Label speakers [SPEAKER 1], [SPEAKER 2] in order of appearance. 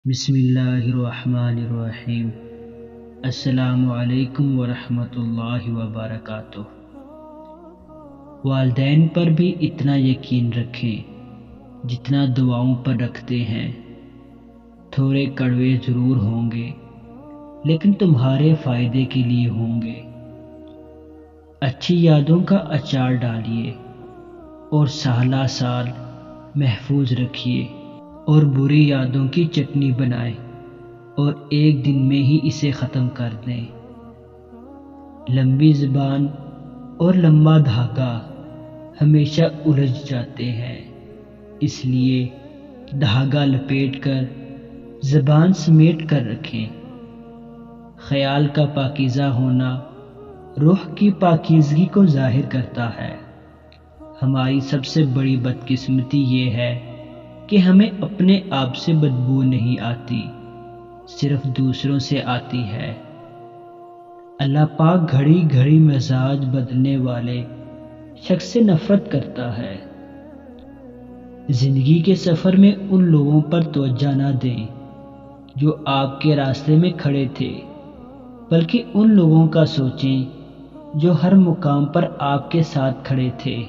[SPEAKER 1] بسم اللہ الرحمن الرحیم۔ السلام علیکم ورحمۃ اللہ وبرکاتہ۔ والدین پر بھی اتنا یقین رکھیں جتنا دعاؤں پر رکھتے ہیں۔ تھوڑے کڑوے ضرور ہوں گے لیکن تمہارے فائدے کے لیے ہوں گے۔ اچھی یادوں کا اچار ڈالیے اور سالہ سال محفوظ رکھیے، اور بری یادوں کی چٹنی بنائیں اور ایک دن میں ہی اسے ختم کر دیں۔ لمبی زبان اور لمبا دھاگا ہمیشہ الجھ جاتے ہیں، اس لیے دھاگا لپیٹ کر زبان سمیٹ کر رکھیں۔ خیال کا پاکیزہ ہونا روح کی پاکیزگی کو ظاہر کرتا ہے۔ ہماری سب سے بڑی بدقسمتی یہ ہے کہ ہمیں اپنے آپ سے بدبو نہیں آتی، صرف دوسروں سے آتی ہے۔ اللہ پاک گھڑی گھڑی مزاج بدلنے والے شخص سے نفرت کرتا ہے۔ زندگی کے سفر میں ان لوگوں پر توجہ نہ دیں جو آپ کے راستے میں کھڑے تھے، بلکہ ان لوگوں کا سوچیں جو ہر مقام پر آپ کے ساتھ کھڑے تھے۔